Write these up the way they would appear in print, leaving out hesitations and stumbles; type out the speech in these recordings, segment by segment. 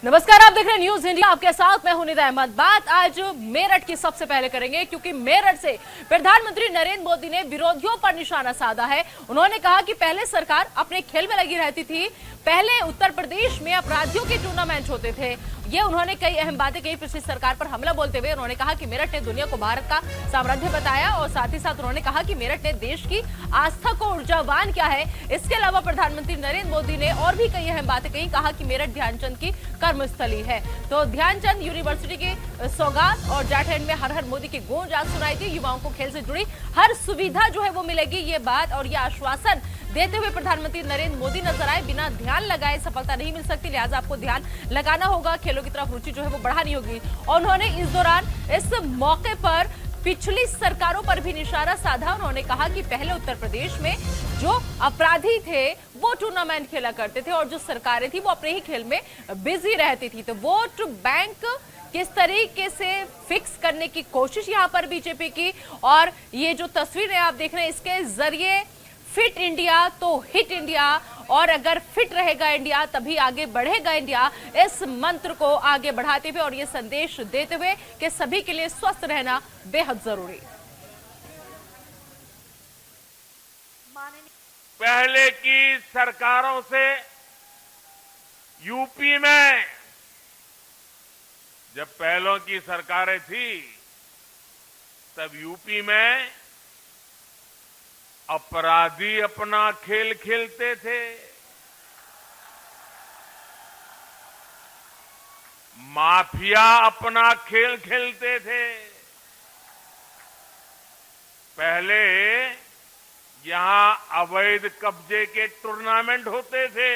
नमस्कार, आप देख रहे हैं न्यूज इंडिया। आपके साथ मैं हूं निदा अहमद। बात आज मेरठ की सबसे पहले करेंगे, क्योंकि मेरठ से प्रधानमंत्री नरेंद्र मोदी ने विरोधियों पर निशाना साधा है। उन्होंने कहा कि पहले सरकार अपने खेल में लगी रहती थी, पहले उत्तर प्रदेश में अपराधियों के टूर्नामेंट होते थे। ये उन्होंने कई अहम बातें कही। पिछली सरकार पर हमला बोलते हुए उन्होंने कहा कि मेरठ ने दुनिया को भारत का साम्राज्य बताया, और साथ ही साथ उन्होंने कहा कि मेरठ ने देश की आस्था को ऊर्जावान किया है। इसके अलावा प्रधानमंत्री नरेंद्र मोदी ने और भी कई अहम बातें कही। कहा कि मेरठ ध्यानचंद की कर्मस्थली है, तो ध्यानचंद यूनिवर्सिटी की सौगात और जाटलैंड में हर हर मोदी की गूंज आज सुनाई थी। युवाओं को खेल से जुड़ी हर सुविधा जो है वो मिलेगी, ये बात और ये आश्वासन देते हुए प्रधानमंत्री नरेंद्र मोदी नजर आए। बिना ध्यान लगाए सफलता नहीं मिल सकती, लिहाजा आपको ध्यान लगाना होगा, खेलों की तरफ रुचि जो है वो बढ़ानी होगी। और उन्होंने इस दौरान इस मौके पर पिछली सरकारों पर भी निशाना साधा। उन्होंने कहा कि पहले उत्तर प्रदेश में जो अपराधी थे वो टूर्नामेंट खेला करते थे, और जो सरकारें थी वो अपने ही खेल में बिजी रहती थी। तो वोट बैंक किस तरीके से फिक्स करने की कोशिश यहां पर बीजेपी की, और ये जो तस्वीरें आप देख रहे हैं इसके जरिए फिट इंडिया तो हिट इंडिया, और अगर फिट रहेगा इंडिया तभी आगे बढ़ेगा इंडिया, इस मंत्र को आगे बढ़ाते हुए और ये संदेश देते हुए कि सभी के लिए स्वस्थ रहना बेहद जरूरी। पहले की सरकारों से यूपी में जब पहलों की सरकारें थी तब यूपी में अपराधी अपना खेल खेलते थे, माफिया अपना खेल खेलते थे। पहले यहां अवैध कब्जे के टूर्नामेंट होते थे,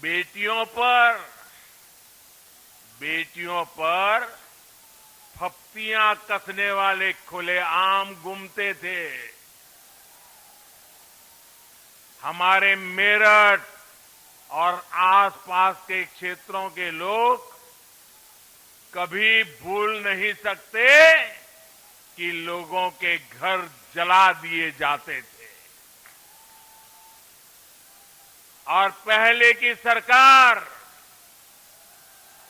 बेटियों पर फप्तियां कसने वाले खुलेआम घूमते थे। हमारे मेरठ और आसपास के क्षेत्रों के लोग कभी भूल नहीं सकते कि लोगों के घर जला दिए जाते थे। और पहले की सरकार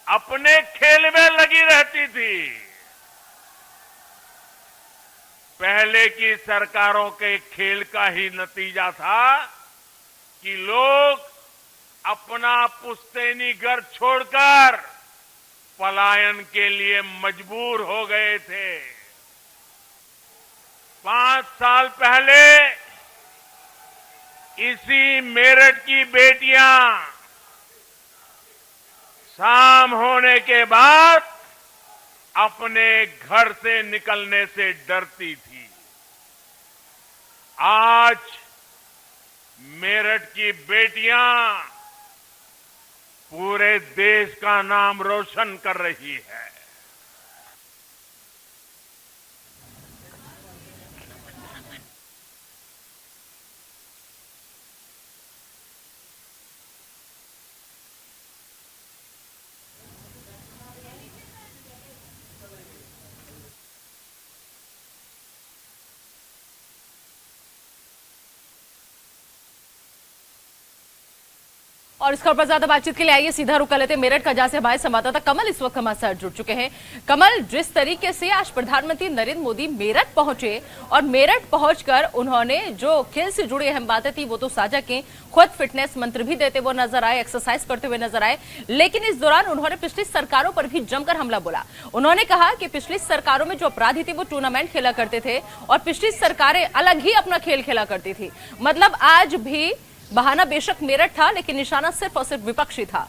अपने खेल में लगी रहती थी। पहले की सरकारों के खेल का ही नतीजा था कि लोग अपना पुश्तैनी घर छोड़कर पलायन के लिए मजबूर हो गए थे। 5 साल पहले इसी मेरठ की बेटियां शाम होने के बाद अपने घर से निकलने से डरती थी। आज मेरठ की बेटियां पूरे देश का नाम रोशन कर रही है। और इस खबर पर ज्यादा बातचीत के लिए आइए सीधा रुक कर लेते मेरठ का, जहां से हमारे संवाददाता कमल इस वक्त हमारे साथ जुड़ चुके हैं। कमल, जिस तरीके से आज प्रधानमंत्री नरेंद्र मोदी मेरठ पहुंचे और मेरठ पहुंचकर उन्होंने जो खेल से जुड़ी अहम बातें थी वो तो साझा की, खुद फिटनेस मंत्र भी देते हुए नजर आए, एक्सरसाइज करते हुए नजर आए, लेकिन इस दौरान उन्होंने पिछली सरकारों पर भी जमकर हमला बोला। उन्होंने कहा कि पिछली सरकारों में जो अपराधी थे वो टूर्नामेंट खेला करते थे, और पिछली सरकारें अलग ही अपना खेल खेला करती थी। मतलब आज भी बहाना बेशक मेरठ था, लेकिन निशाना सिर्फ और सिर्फ विपक्षी था।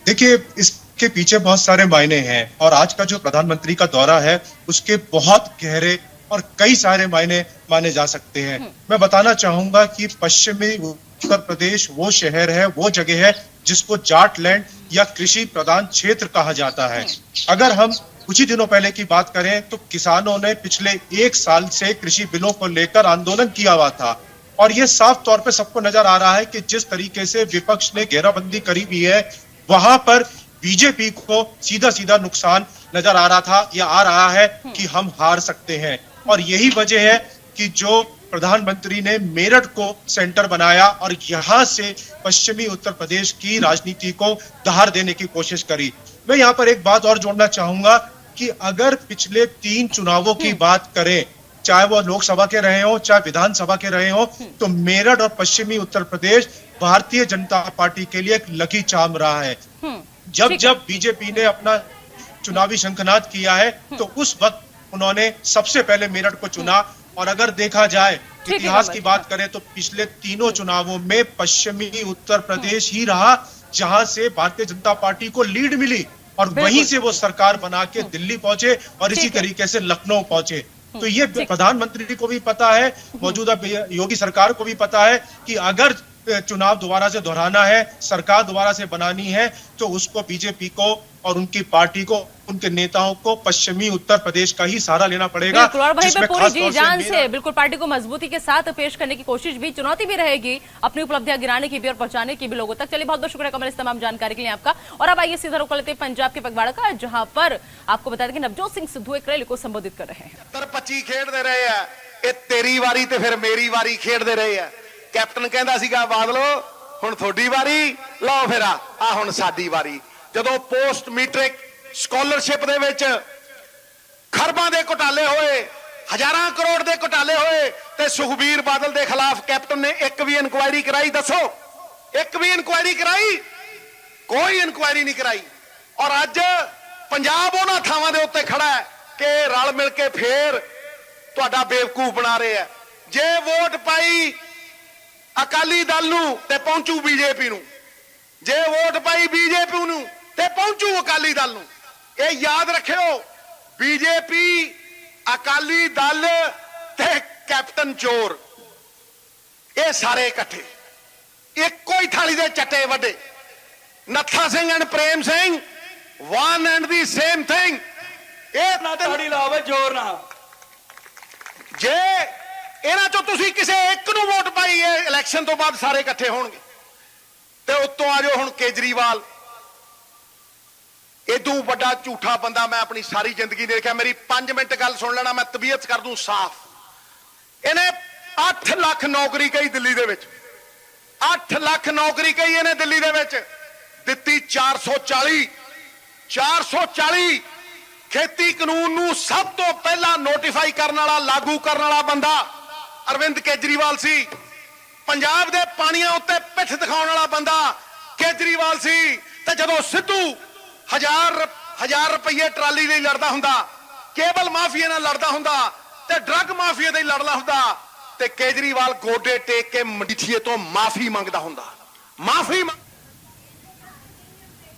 देखिए, इसके पीछे बहुत सारे मायने हैं, और आज का जो प्रधानमंत्री का दौरा है उसके बहुत गहरे और कई सारे मायने माने जा सकते हैं। मैं बताना चाहूंगा कि पश्चिमी उत्तर प्रदेश वो शहर है, वो जगह है जिसको जाटलैंड या कृषि प्रधान क्षेत्र कहा जाता है। अगर हम कुछ ही दिनों पहले की बात करें तो किसानों ने पिछले 1 साल से कृषि बिलों को लेकर आंदोलन किया हुआ था, और ये साफ तौर पे सबको नजर आ रहा है कि जिस तरीके से विपक्ष ने घेराबंदी करी हुई है, वहां पर बीजेपी को सीधा सीधा नुकसान नजर आ रहा था या आ रहा है कि हम हार सकते हैं। और यही वजह है कि जो प्रधानमंत्री ने मेरठ को सेंटर बनाया और यहां से पश्चिमी उत्तर प्रदेश की राजनीति को दहाड़ देने की कोशिश करी। मैं यहां पर एक बात और जोड़ना चाहूंगा कि अगर पिछले 3 चुनावों की बात करें, चाहे वो लोकसभा के रहे हो चाहे विधानसभा के रहे हो, तो मेरठ और पश्चिमी उत्तर प्रदेश भारतीय जनता पार्टी के लिए एक लकी चार्म रहा है। जब बीजेपी ने अपना चुनावी शंखनाद किया है तो उस वक्त उन्होंने सबसे पहले मेरठ को चुना। और अगर देखा जाए इतिहास की बात करें तो पिछले 3 चुनावों में पश्चिमी उत्तर प्रदेश ही रहा जहां से भारतीय जनता पार्टी को लीड मिली और वहीं से वो सरकार बना के दिल्ली पहुंचे और इसी तरीके से लखनऊ पहुंचे। तो ये प्रधानमंत्री को भी पता है, मौजूदा योगी सरकार को भी पता है कि अगर चुनाव दोबारा से दोहराना है, सरकार दोबारा से बनानी है, तो उसको बीजेपी को और उनकी पार्टी को, उनके नेताओं को पश्चिमी उत्तर प्रदेश का ही सहारा लेना पड़ेगा। और वहीं पे पूरी जी जान से बिल्कुल पार्टी को मजबूती के साथ पेश करने की कोशिश भी, चुनौती भी रहेगी, अपनी उपलब्धियां गिराने की भी और पहुंचाने की भी लोगों तक। चलिए बहुत बहुत शुक्रिया कमल इस तमाम जानकारी के लिए आपका। और अब आइए सीधा रुख लेते हैं पंजाब के पगवाड़ा का, जहां पर आपको बता दें कि नवजोत सिंह सिद्धू एक रैली को संबोधित कर रहे हैं। 25 खेडते रहे हैं, ये तेरी वारी ते फिर मेरी वारी खेडते रहे हैं। कैप्टन कहता सीगा बादलो हुण थोड़ी वारी, लो फिर आ हुण साडी वारी। ਜਦੋਂ पोस्ट मैट्रिक स्कॉलरशिप ਦੇ ਵਿੱਚ ਖਰਬਾਂ ਦੇ ਘੁਟਾਲੇ ਹੋਏ, ਹਜ਼ਾਰਾਂ ਕਰੋੜ ਦੇ ਘੁਟਾਲੇ ਹੋਏ ਤੇ ਸੁਖਬੀਰ ਬਾਦਲ ਦੇ ਖਿਲਾਫ ਕੈਪਟਨ ਨੇ ਇੱਕ ਵੀ ਇਨਕੁਆਇਰੀ ਕਰਾਈ? ਦੱਸੋ, ਇੱਕ ਵੀ ਇਨਕੁਆਇਰੀ ਕਰਾਈ? ਕੋਈ ਇਨਕੁਆਇਰੀ ਨਹੀਂ ਕਰਾਈ। ਔਰ ਅੱਜ ਪੰਜਾਬ ਉਹਨਾਂ ਥਾਵਾਂ ਦੇ ਉੱਤੇ ਖੜਾ ਹੈ ਕਿ ਰਲ ਮਿਲ ਕੇ ਫੇਰ ਤੁਹਾਡਾ ਬੇਵਕੂਫ ਬਣਾ ਰਹੇ ਆ। ਜੇ ਵੋਟ ਪਾਈ ਅਕਾਲੀ ਦਲ ਨੂੰ ਤੇ ਪਹੁੰਚੂ ਬੀਜੇਪੀ ਨੂੰ, ਜੇ ਵੋਟ ਪਾਈ ਬੀਜੇਪੀ ਨੂੰ ਤੇ ਪਹੁੰਚੂ ਅਕਾਲੀ ਦਲ ਨੂੰ। ਇਹ ਯਾਦ ਰੱਖਿਓ, ਬੀਜੇਪੀ, ਅਕਾਲੀ ਦਲ ਤੇ ਕੈਪਟਨ ਚੋਰ, ਇਹ ਸਾਰੇ ਇਕੱਠੇ ਇੱਕੋ ਹੀ ਥਾਲੀ ਦੇ ਚੱਟੇ ਵੱਡੇ। Nattha Singh and Prem Singh, one and the same thing. ਇਹ ਨਾ ਤਾੜੀ ਲਾਵੇ ਜ਼ੋਰ ਨਾਲ। ਜੇ ਇਹਨਾਂ ਚੋਂ ਤੁਸੀਂ ਕਿਸੇ ਇੱਕ ਨੂੰ ਵੋਟ ਪਾਈ, ਇਹ ਇਲੈਕਸ਼ਨ ਤੋਂ ਬਾਅਦ ਸਾਰੇ ਇਕੱਠੇ ਹੋਣਗੇ। ਤੇ ਉੱਤੋਂ ਆ ਜਾਓ ਹੁਣ ਕੇਜਰੀਵਾਲ, ਇਦੋਂ ਵੱਡਾ ਝੂਠਾ ਬੰਦਾ ਮੈਂ ਆਪਣੀ ਸਾਰੀ ਜ਼ਿੰਦਗੀ ਦੇਖਿਆ। ਮੇਰੀ 5 ਮਿੰਟ ਗੱਲ ਸੁਣ ਲੈਣਾ, ਮੈਂ ਤਬੀਅਤ ਕਰ ਦੂੰ ਸਾਫ਼। ਇਹਨੇ 8 ਲੱਖ ਨੌਕਰੀ ਕਹੀ ਦਿੱਲੀ ਦੇ ਵਿੱਚ, 8 ਲੱਖ ਨੌਕਰੀ ਕਹੀ ਇਹਨੇ ਦਿੱਲੀ ਦੇ ਵਿੱਚ, ਦਿੱਤੀ 440 ਖੇਤੀ ਕਾਨੂੰਨ ਨੂੰ ਸਭ ਤੋਂ ਪਹਿਲਾਂ ਨੋਟੀਫਾਈ ਕਰਨ ਵਾਲਾ, ਲਾਗੂ ਕਰਨ ਵਾਲਾ ਬੰਦਾ ਅਰਵਿੰਦ ਕੇਜਰੀਵਾਲ ਸੀ। ਪੰਜਾਬ ਦੇ ਪਾਣੀਆਂ ਉੱਤੇ ਪਿੱਠ ਦਿਖਾਉਣ ਵਾਲਾ ਬੰਦਾ ਕੇਜਰੀਵਾਲ ਸੀ। ਤੇ ਜਦੋਂ ਸਿੱਧੂ ਹਜ਼ਾਰ ਰੁਪਏ ਟਰਾਲੀ ਲਈ ਲੜਦਾ ਹੁੰਦਾ, ਕੇਬਲ ਮਾਫੀਆ ਨਾਲ ਲੜਦਾ ਹੁੰਦਾ ਤੇ ਡਰੱਗ ਮਾਫੀਆ ਦੇ ਲੜਦਾ ਹੁੰਦਾ, ਤੇ ਕੇਜਰੀਵਾਲ ਗੋਡੇ ਟੇਕ ਕੇ ਮਜੀਠੀਏ ਤੋਂ ਮਾਫੀ ਮੰਗਦਾ ਹੁੰਦਾ। माफी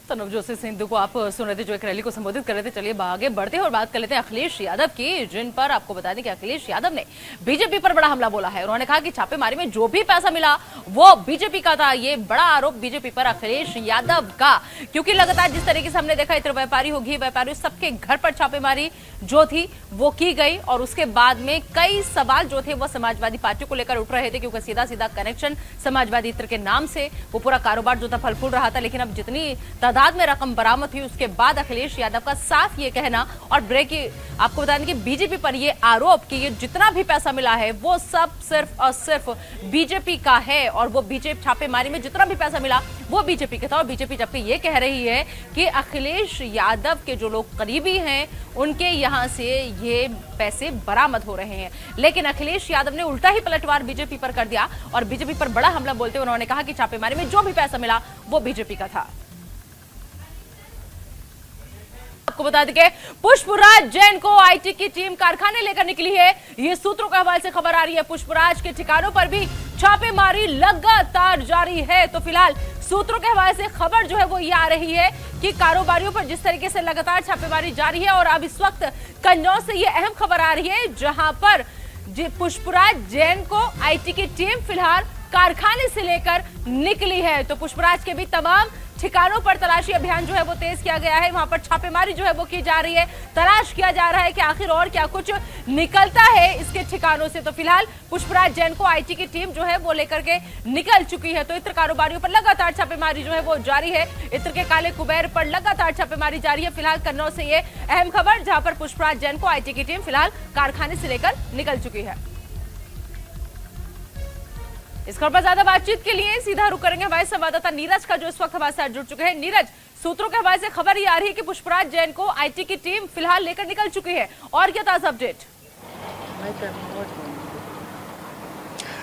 तो नवजोत सिंह सिद्धू को आप सुन रहे थे जो एक रैली को संबोधित कर रहे थे। चलिए आगे बढ़ते हैं और बात कर लेते हैं अखिलेश यादव की, जिन पर आपको बता दें कि अखिलेश यादव ने बीजेपी पर बड़ा हमला बोला है। उन्होंने कहा कि छापेमारी में जो भी पैसा मिला वो बीजेपी का था। ये बड़ा आरोप बीजेपी पर अखिलेश यादव का, क्योंकि लगातार जिस तरीके से हमने देखा इत्र व्यापारी हो, घी व्यापारी, सबके घर पर छापेमारी जो थी वो की गई और उसके बाद में कई सवाल जो थे वो समाजवादी पार्टी को लेकर उठ रहे थे, क्योंकि सीधा सीधा कनेक्शन समाजवादी इत्र के नाम से वो पूरा कारोबार जो था फल फूल रहा था। लेकिन अब जितनी तादाद में रकम बरामद हुई उसके बाद अखिलेश यादव का साफ ये कहना और ब्रेक आपको बता दें कि बीजेपी पर ये आरोप कि ये जितना भी पैसा मिला है वो सब सिर्फ और सिर्फ बीजेपी का है और वो बीजेपी छापेमारी में जितना भी पैसा मिला वो बीजेपी का था। और बीजेपी जबकि ये कह रही है कि अखिलेश यादव के जो लोग करीबी हैं उनके यहां से ये पैसे बरामद हो रहे हैं, लेकिन अखिलेश यादव ने उल्टा ही पलटवार बीजेपी पर कर दिया और बीजेपी पर बड़ा हमला बोलते हुए उन्होंने कहा कि छापेमारी में जो भी पैसा मिला वो बीजेपी का था। आपको बता दें कि पुष्पराज जैन को आईटी की टीम कारखाने लेकर निकली है। ये सूत्रों के हवाले से खबर आ रही है। पुष्पराज के ठिकानों पर भी छापेमारी लगातार जारी है। तो फिलहाल सूत्रों के हवाले से खबर जो है वो ये आ रही है कि कारोबारियों पर जिस तरीके से लगातार छापेमारी जारी है और अब इस वक्त कन्नौज से ये अहम खबर आ रही है जहां पर पुष्पराज जैन को आईटी की टीम फिलहाल कारखाने से लेकर निकली है। तो पुष्पराज के भी तमाम ठिकानों पर तलाशी अभियान जो है वो तेज किया गया है। वहां पर छापेमारी जो है वो की जा रही है, तलाश किया जा रहा है कि आखिर और क्या कुछ निकलता है इसके ठिकानों से। तो फिलहाल पुष्पराज जैन को आईटी की टीम जो है वो लेकर के निकल चुकी है। तो इत्र कारोबारियों पर लगातार छापेमारी जो है वो जारी है। इत्र के काले कुबेर पर लगातार छापेमारी जारी है। फिलहाल कन्नौज से ये अहम खबर जहां पर पुष्पराज जैन को आईटी की टीम फिलहाल कारखाने से लेकर निकल चुकी है। इस खबर पर ज्यादा बातचीत के लिए सीधा रुख करेंगे हमारे संवाददाता नीरज का, जो इस वक्त हमारे साथ जुड़ चुके हैं। नीरज, सूत्रों के हवाले से खबर ये आ रही है कि पुष्पराज जैन को आईटी की टीम फिलहाल लेकर निकल चुकी है, और क्या ताजा अपडेट?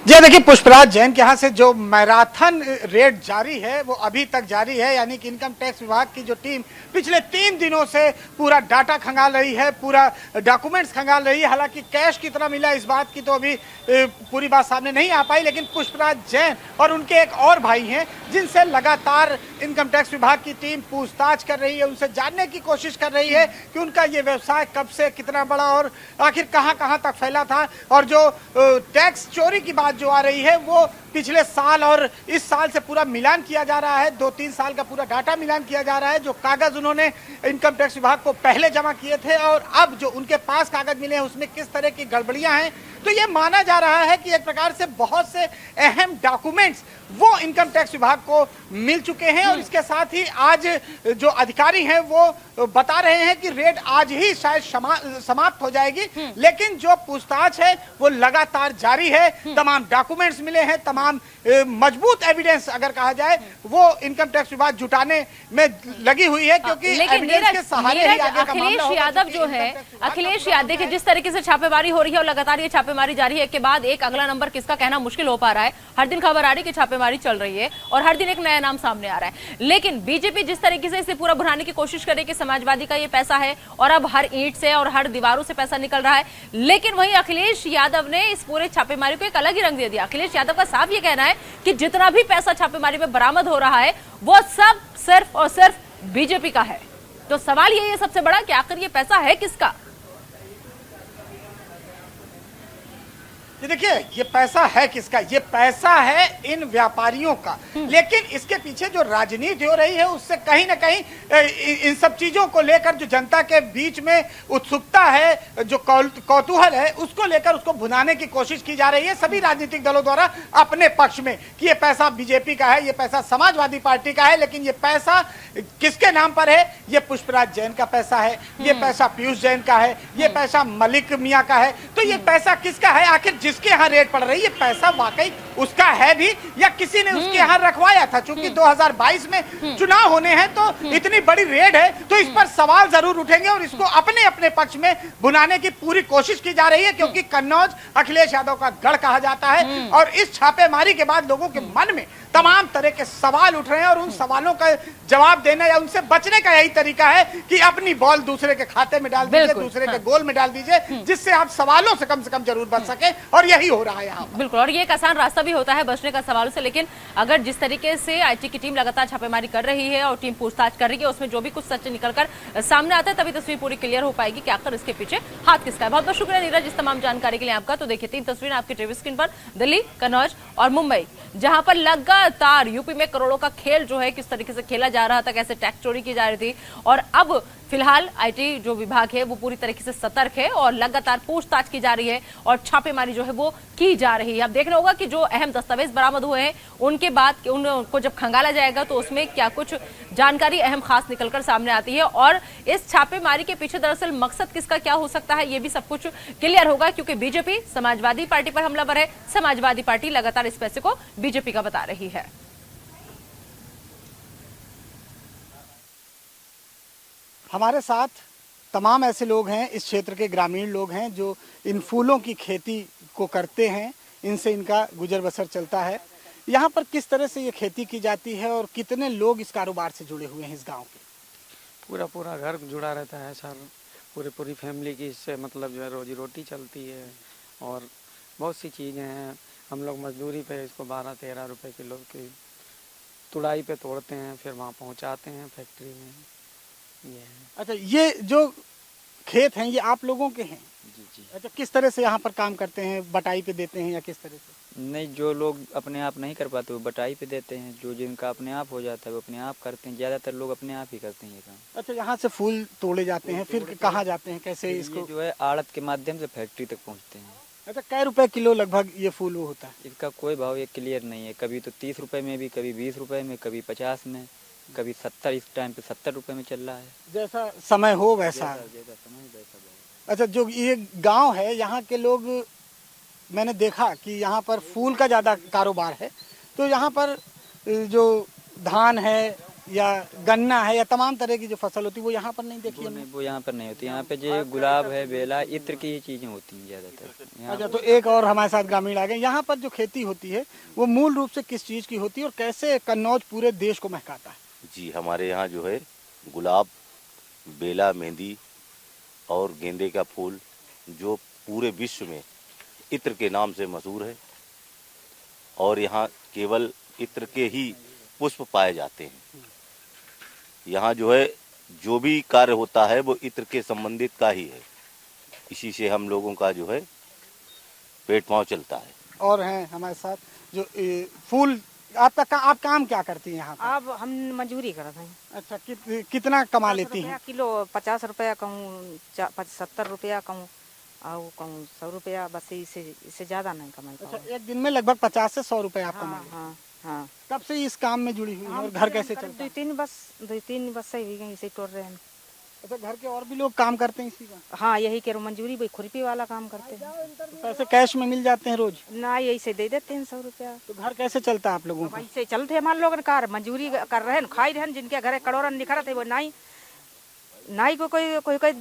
जी देखिए, पुष्पराज जैन के यहाँ से जो मैराथन रेड जारी है वो अभी तक जारी है। यानी कि इनकम टैक्स विभाग की जो टीम पिछले 3 दिनों से पूरा डाटा खंगाल रही है, पूरा डॉक्यूमेंट्स खंगाल रही है। हालांकि कैश कितना मिला इस बात की तो अभी पूरी बात सामने नहीं आ पाई, लेकिन पुष्पराज जैन और उनके एक और भाई हैं जिनसे लगातार इनकम टैक्स विभाग की टीम पूछताछ कर रही है, उनसे जानने की कोशिश कर रही है कि उनका ये व्यवसाय कब से कितना बड़ा और आखिर कहां तक फैला था। और जो टैक्स चोरी की बात जो आ रही है वो पिछले साल और इस साल से पूरा मिलान किया जा रहा है। 2-3 साल का पूरा डाटा मिलान किया जा रहा है। जो कागज उन्होंने इनकम टैक्स विभाग को पहले जमा किए थे और अब जो उनके पास कागज मिले हैं उसमें किस तरह की गड़बड़ियां हैं, तो ये माना जा रहा है कि एक प्रकार से बहुत से अहम डॉक्यूमेंट्स वो इनकम टैक्स विभाग को मिल चुके हैं। और इसके साथ ही आज जो अधिकारी हैं वो बता रहे हैं कि रेड आज ही शायद समाप्त हो जाएगी, लेकिन जो पूछताछ है वो लगातार जारी है। तमाम डॉक्यूमेंट्स मिले हैं, तमाम मजबूत एविडेंस अगर कहा जाए वो इनकम टैक्स विभाग जुटाने में लगी हुई है, क्योंकि एविडेंस के सहारे ही आगे का मामला अखिलेश यादव जो है, अखिलेश यादव देखिए जिस तरीके से छापेमारी हो रही है और लगातार ये छापेमारी जारी है, के बाद एक अगला नंबर किसका कहना मुश्किल हो पा रहा है। हर दिन खबर आ रही है कि छापेमारी चल रही है और हर दिन एक नया नाम सामने आ रहा है। लेकिन बीजेपी जिस तरीके से इसे पूरा भुनाने की कोशिश करे कि समाजवादी का ये पैसा है और अब हर ईंट से और हर दीवारों से पैसा निकल रहा है, लेकिन वहीं अखिलेश यादव ने इस पूरे छापेमारी को एक अलग ही रंग दे दिया। अखिलेश यादव का साफ ये कहना है कि जितना भी पैसा छापेमारी में बरामद हो रहा है वो सब सिर्फ और सिर्फ बीजेपी का है। तो सवाल यही है सबसे बड़ा कि आखिर ये पैसा है किसका? ये देखिए, ये पैसा है किसका? ये पैसा है इन व्यापारियों का। लेकिन इसके पीछे जो राजनीति हो रही है उससे कहीं ना कहीं इन सब चीजों को लेकर जो जनता के बीच में उत्सुकता है, जो कौतूहल है, उसको लेकर उसको भुनाने की कोशिश की जा रही है सभी राजनीतिक दलों द्वारा अपने पक्ष में कि ये पैसा बीजेपी का है, ये पैसा समाजवादी पार्टी का है। लेकिन ये पैसा किसके नाम पर है? ये पुष्पराज जैन का पैसा है, ये पैसा पीयूष जैन का है, ये पैसा मलिक मियां का है। तो ये पैसा किसका है? आखिर जिसके यहाँ रेड पड़ रही है पैसा वाकई उसका है भी या किसी ने उसके यहाँ रखवाया था? चूंकि 2022 में चुनाव होने हैं तो इतनी बड़ी रेड है तो इस पर सवाल जरूर उठेंगे और इसको अपने अपने पक्ष में भुनाने की पूरी कोशिश की जा रही है, क्योंकि कन्नौज अखिलेश यादव का गढ़ कहा जाता है। और इस छापेमारी के बाद लोगों के मन में तमाम तरह के सवाल उठ रहे हैं और उन सवालों का जवाब देना या उनसे बचने का यही तरीका है कि अपनी बॉल दूसरे के खाते में डाल दीजिए, दूसरे के गोल में डाल दीजिए, जिससे आप सवालों से कम जरूर बच सके। और यही हो रहा है यहाँ बिल्कुल, और ये एक आसान रास्ता भी होता है बचने का सवालों से। लेकिन अगर जिस तरीके से आईटी की टीम लगातार छापेमारी कर रही है और टीम पूछताछ कर रही है, उसमें जो भी कुछ सच निकलकर सामने आता है तभी तस्वीर पूरी क्लियर हो पाएगी कि आखिर इसके पीछे हाथ किसका है। बहुत बहुत शुक्रिया नीरज इस तमाम जानकारी के लिए आपका। तो देखिए 3 तस्वीरें आपकी टीवी स्क्रीन पर, दिल्ली, कन्नौज और मुंबई, जहां पर लगातार यूपी में करोड़ों का खेल जो है किस तरीके से खेला जा रहा था, कैसे टैक्स चोरी की जा रही थी। और अब फिलहाल आईटी जो विभाग है वो पूरी तरीके से सतर्क है और लगातार पूछताछ की जा रही है और छापेमारी जो है वो की जा रही है। अब देखना होगा कि जो अहम दस्तावेज बरामद हुए हैं उनके बाद उनको जब खंगाला जाएगा तो उसमें क्या कुछ जानकारी अहम खास निकलकर सामने आती है और इस छापेमारी के पीछे दरअसल मकसद किसका क्या हो सकता है ये भी सब कुछ क्लियर होगा, क्योंकि बीजेपी समाजवादी पार्टी पर हमलावर है, समाजवादी पार्टी लगातार इस पैसे को बीजेपी का बता रही है। हमारे साथ तमाम ऐसे लोग हैं, इस क्षेत्र के ग्रामीण लोग हैं जो इन फूलों की खेती को करते हैं, इनसे इनका गुजर बसर चलता है। यहाँ पर किस तरह से ये खेती की जाती है और कितने लोग इस कारोबार से जुड़े हुए हैं इस गांव के? पूरा घर जुड़ा रहता है सर, पूरी फैमिली की इससे मतलब जो है रोजी रोटी चलती है और बहुत सी चीज़ें हैं। हम लोग मजदूरी पे इसको 12-13 रुपए किलो की तुड़ाई पे तोड़ते हैं, फिर वहाँ पहुँचाते हैं फैक्ट्री में। ये है। अच्छा, ये जो खेत हैं ये आप लोगों के हैं? जी। अच्छा, किस तरह से यहाँ पर काम करते हैं? बटाई पे देते हैं या किस तरह से? नहीं, जो लोग अपने आप नहीं कर पाते वो बटाई पे देते हैं, जो जिनका अपने आप हो जाता है वो अपने आप करते हैं। ज़्यादातर लोग अपने आप ही करते हैं ये काम। अच्छा, यहाँ से फूल तोड़े जाते हैं, फिर कहाँ जाते हैं, कैसे इसको? ये जो है आड़त के माध्यम से फैक्ट्री तक पहुँचते हैं। अच्छा, कै रुपए किलो लगभग ये फूल वो होता है? इसका कोई भाव ये क्लियर नहीं है, कभी तो 30 रुपए में भी, कभी 20 रुपए में, कभी 50 में, कभी 70, इस टाइम पे 70 रुपए में चल रहा है। जैसा समय हो वैसा। जैसा समय वैसा भाव। अच्छा, जो ये गांव है यहाँ के लोग मैंने देखा कि यहाँ पर फूल का ज़्यादा कारोबार है, तो यहाँ पर जो धान है या गन्ना है या तमाम तरह की जो फसल होती है वो यहाँ पर नहीं देखी हमने। वो यहाँ पर नहीं होती। यहाँ पे जो गुलाब है, बेला, इत्र की ही चीजें होती हैं ज्यादातर। अच्छा, तो एक और हमारे साथ ग्रामीण आ गए। यहाँ पर जो खेती होती है वो मूल रूप से किस चीज़ की होती है और कैसे कन्नौज पूरे देश को महकाता है? जी, हमारे यहाँ जो है गुलाब, बेला, मेहंदी और गेंदे का फूल जो पूरे विश्व में इत्र के नाम से मशहूर है, और यहाँ केवल इत्र के ही पुष्प पाए जाते हैं। यहाँ जो है जो भी कार्य होता है वो इत्र के संबंधित का ही है, इसी से हम लोगों का जो है पेट पाँव चलता है। और हैं हमारे साथ जो फूल, आप काम क्या करती हैं यहाँ पर? अब हम मजदूरी करते हैं। अच्छा, कितना कमा लेती हैं? किलो 50 रुपया कहूँ, 70 रुपया कहूँ, और कहूँ 100 रुपया, बस इससे ज्यादा नहीं कमाई। अच्छा, एक दिन में लगभग 50 से 100 रुपए आप कमा? हाँ हाँ। तब से इस काम में जुड़ी हुई है और घर कैसे चलता है? 2-3 बस सही हुई गई, इसे टोर रहे हैं। अच्छा, घर के और भी लोग काम करते हैं इसी का? हाँ, यही के मंजूरी भाई खुरपी वाला काम करते हैं। पैसे कैश में मिल जाते हैं रोज? ना, यही से दे देते हैं 100 रुपया। तो घर कैसे चलता है आप लोगों का? ऐसे चलते हमारे लोग कार मजदूरी कर रहे हैं, खाई रहे हैं। जिनके घर करोड़न निखरत है वो नाई को कोई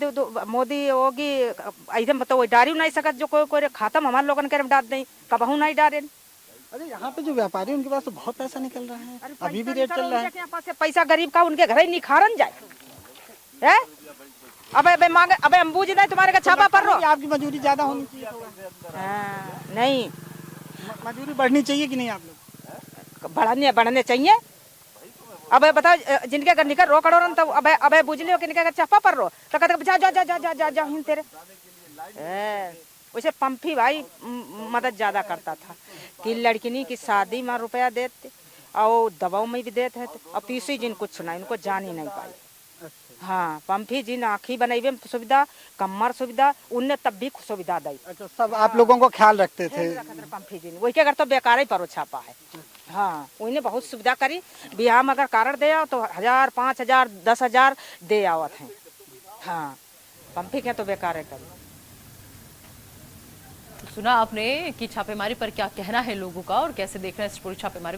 मोदी होगी ऐसे बताओ डारी नहीं सकत, जो कोई खत्म हमारे लोगन के डाल दें, कबहू नहीं डाले। अरे यहाँ पे जो व्यापारी उनके पास तो बहुत पैसा निकल रहा है, अभी भी रेट चल रहा है। पास पैसा गरीब का उनके घर ही निखारन जाए है। अबे मांगे, अबे अम्बूज नहीं तुम्हारे का छापा पर रो। आपकी मजदूरी ज्यादा होनी चाहिए। नहीं, मजदूरी बढ़नी चाहिए कि नहीं? आप लोग बढ़ने चाहिए। अबे बताओ, जिनके घर निकल रो करोड़न, तो अबे बुझलियो कि निकल छापा पर रो, तो कहते जा जा जा जा जा जा जा हिन तेरे। वैसे पंफी भाई मदद ज्यादा करता था कि लड़किनी की शादी में रुपया देते और दवाओं में भी देते, और पीसी जिन कुछ नहीं, उनको जान ही नहीं पाई। हाँ, पंफी जिन आँखी बनाई सुविधा, कमर सुविधा, उनने तब भी सुविधा दी। अच्छा, सब आप लोगों को ख्याल रखते थे? पंफी जिन वही के घर तो बेकार ही पर छापा है। हाँ, उन्हें बहुत सुविधा करी। बिहार में अगर कारण दे आओ तो 1000, 5000, 10,000 दे आवत हैं। हाँ, पंफी के तो बेकार है करी। सुना आपने कि छापेमारी पर क्या कहना है लोगों का और कैसे देख रहे हैं इस पूरी छापेमारी।